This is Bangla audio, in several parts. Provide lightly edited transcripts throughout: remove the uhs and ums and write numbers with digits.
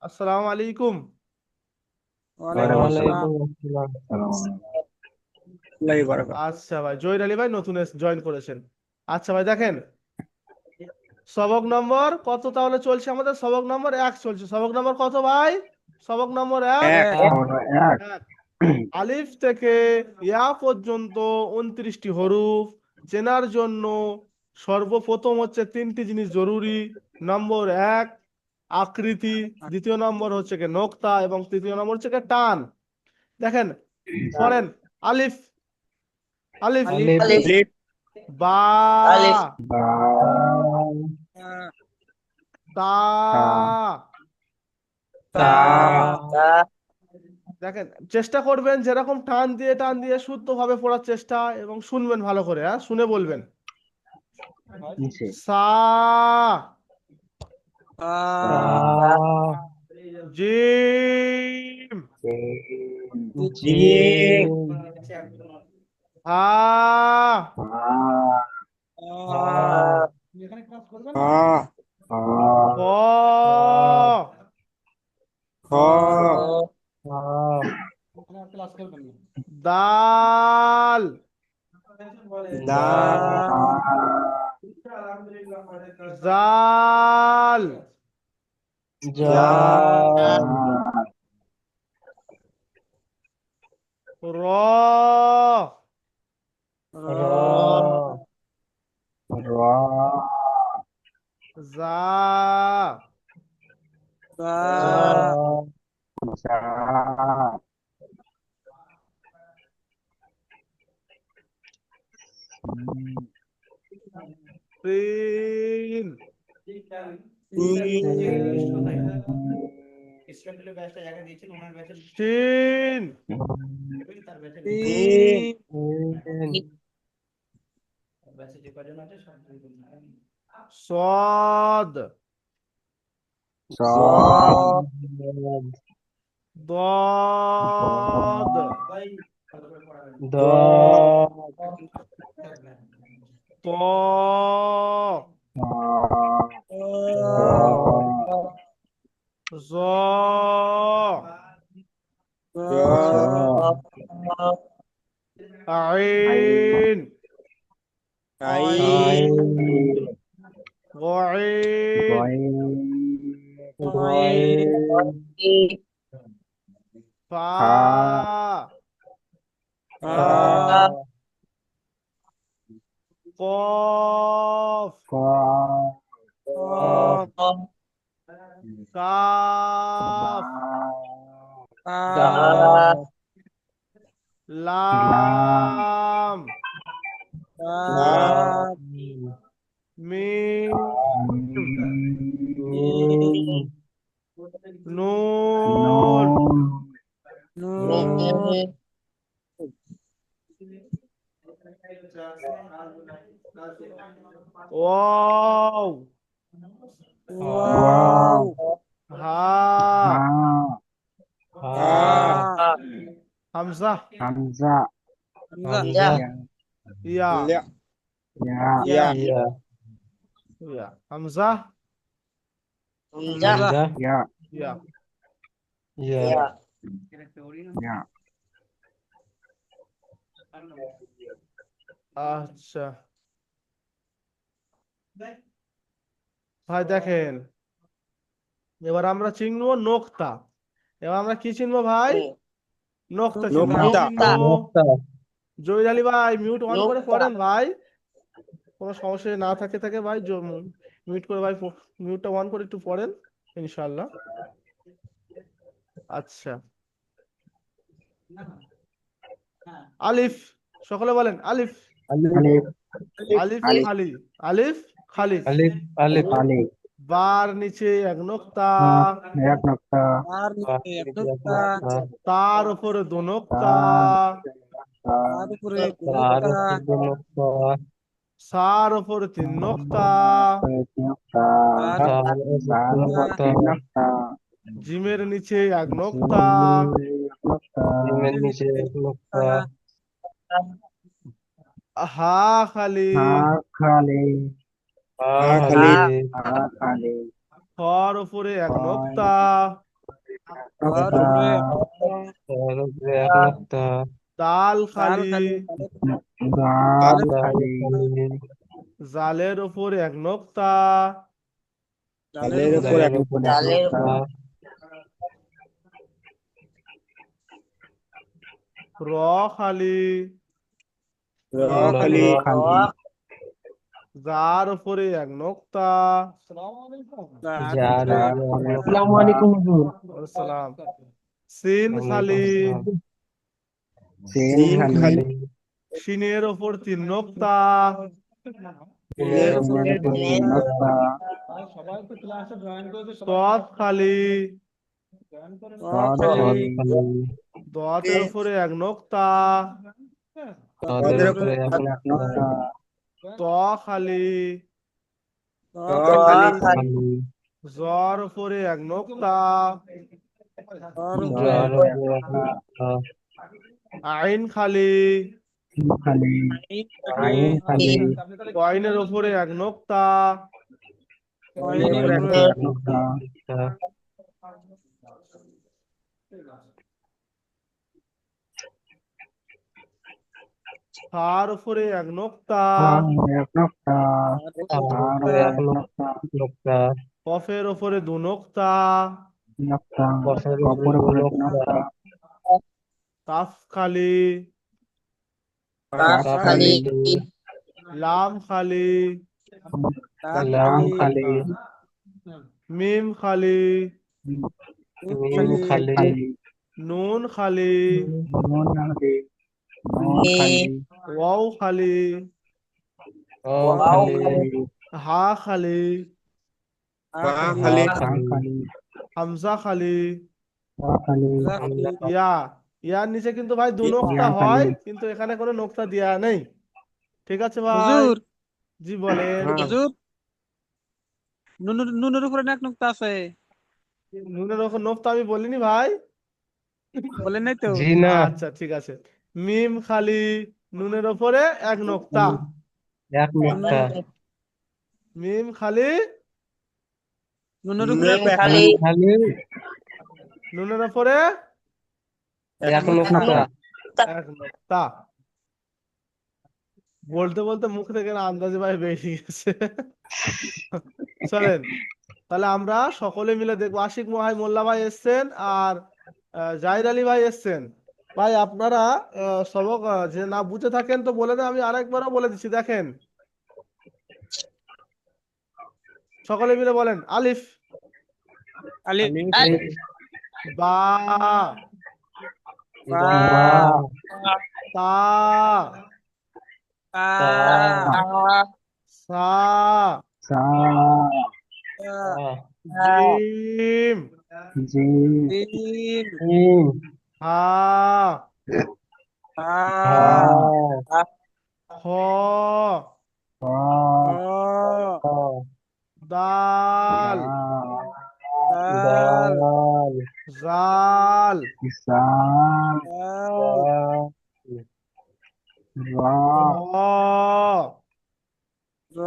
আসসালামু আলাইকুম। ওয়ালাইকুম আসসালাম ওয়ালাইকুম আসসালাম। আল্লাহি বারাকাত। আচ্ছা ভাই, জহির আলী ভাই নতুন জয়েন করেছেন। আচ্ছা ভাই দেখেন, সবক নম্বর কত তাহলে চলছে? আমাদের সবক নম্বর 1 চলছে। সবক নম্বর কত ভাই? সবক নম্বর 1। এক এক। এক। আলিফ থেকে ইয়া পর্যন্ত 29টি হরফ চেনার জন্য সর্বপ্রথম হচ্ছে 3টি জিনিস জরুরি। নম্বর 1 আকৃতি, দ্বিতীয় নম্বর হচ্ছে কি নোক্তা, এবং তৃতীয় নম্বর হচ্ছে কি টান। দেখেন, পড়েন। আলিফ, আলিফ, আলিফ, লিফ বা, বা, তা, তা, দেখেন চেষ্টা করবেন যেরকম টান দিয়ে টান দিয়ে শুদ্ধভাবে পড়ার চেষ্টা, এবং শুনবেন ভালো করে, হ্যাঁ শুনে বলবেন। নিচে, সা, তা, জিম, জিম জিম, হা, হা, হা, হা খ, হা, খ হা, দাল, দা জাল, জা জাল, র, র, র, জা, জা, জা, সিন, শিন, صاد، صاد، ضاد، ضاد، طاء، ظاء، عين، عين، غعين، غين، غين، فاء، فا، قاف، قاف، كاف، كاف، لام، لام، ميم، ميم، نون، نون، نون، واو، واو، ها، ها، ها، همزة، حمزة، يا حمزة، يا، لا يا، يا يا، يا، همزة، حمزة، يا، يا. يا، يا، আচ্ছা ভাই দেখেন, এবার আমরা চিনবো নোক্তা। এবার আমরা কি চিনবো ভাই? নোক্তা চিনবো। কি নুক্তা চিনবো? نقطة. জহির আলী ভাই মিউট অন করে পড়েন ভাই। কোনো সমস্যা যদি না থাকে থাকে ভাই, মিউট করে ভাই, মিউটটা অন করে একটু পড়েন, ইনশাআল্লাহ। আচ্ছা, আলিফ, সকলে বলেন আলিফ। ألف، আলিফ ألف، খালি, আলিফ খালি। ألف، ألف، ألف، বার নিচে এক নোক্তা, এক নকটা, তার উপরে দু নোক্তা, তার উপরে নকটা, সার উপরে তিন নোক্তা, নকটা, তার উপরে তিন নকটা, জিমের নিচে এক নোক্তা, জিমের নিচে এক নকটা, হা খালি, হা খালি, হা খালি খালি, হা খালি, খর উপরে এক নোক্তা, নোক্তা এর উপরে এক নোক্তা দাল খালি দাল খালি জালের উপর এক নোক্তা জালের উপর এক নোক্তা র খালি খালি খালি যার উপরে এক নোক্তা যার যার উপরে এক উপরে নোক্তা আসসালামু আলাইকুম হুজুর সালাম সিন ওয়ালাইকুম খালি আসসালাম সিন খালি শিনের ওপর তিন নোক্তা সিনের উপর সিনের উপর তিন নোক্তা তৎ খালি তদ খালি দতের উপরে এক নোক্তা তাদের উপরে এক এক নোক্তা ত খালি খালি জ্বর উপরে এক নোক্তা যার উপরে এক নোক্তা আইন খালি খালি আইন খালি কয়েনের উপরে এক নোক্তা আইনের উপরে এক নোক্তা তার উপরে এক নোক্তা এক নোক্তা তার আর উপরে এক এক নোক্তা নোক্তা কফের উপরে দু নোক্তা নোক্তা কফের কপর উপরে উপরে নোক্তা নোক্তা কাফ খালি কাফ খালি লাম খালি লাম খালি মিম খালি মিম খালি নুন খালি নুন খালি নুন খালি ওয়াও খালি ও খালি হা খালি হা খালি খালি হামজা খালি খালি ইয়া ইয়ার নিচে কিন্তু ভাই দু নোক্তা ইয়া হয় খালি কিন্তু এখানে কোনো নোক্তা দেয়া নেই ঠিক আছে ভাই হুজুর জি বলেন হুজুর নুনের উপরে এক নোক্তা আছে নুনের ওপর নোক্তা আমি বলিনি ভাই বলেন নাই তো জি না আচ্ছা ঠিক আছে মিম খালি নুনের ওপরে এক নোক্তা এক নোক্তা মিম খালি নুনের উপরে মিম খালি নুনের ওপরে এক নোক্তা এক নোক্তা বলতে বলতে মুখ থেকে না আন্দাজে ভাই বেরিয়ে গেছে চলেন তাহলে আমরা সকলে মিলে দেখবো আশিক ভাই মোল্লা ভাই এসছেন আর জাহিদ আলী ভাই এসছেন ভাই আপনারা সবক যে না বুঝে থাকেন তো বলে দেন আমি আরেকবারও বলে দিচ্ছি দেখেন সকলে মিলে বলেন আলিফ আলিফ বা বা তা তা সা সা জিম জিম জিম হা হা খ খ দাল দাল জাল সাল রা র র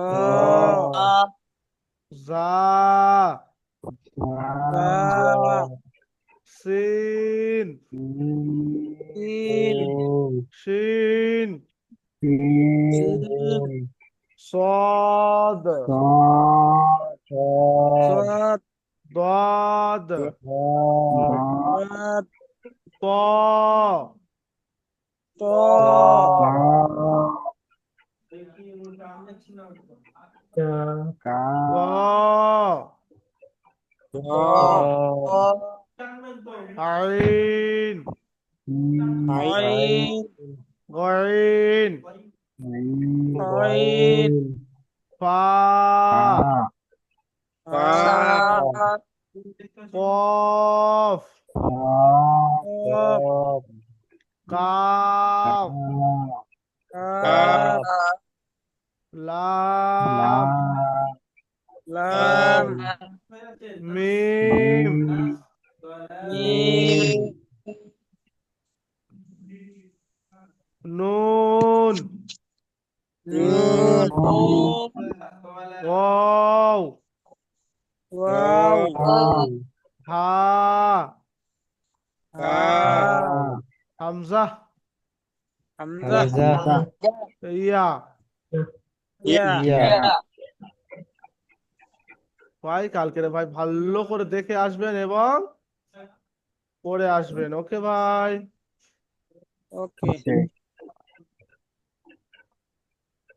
জা সিন শিন صاد صاد ضاد ضاد طا طا عين عين غين عين فا قاف قاف لام لام ميم ميم نون نون واو واو ها হামজা, হামজা, হামজা, ইয়া। ইয়া, ইয়া। ভাই কালকে ভাই ভালো করে দেখে আসবেন এবং পড়ে আসবেন, ওকে ভাই। ওকে। ওকে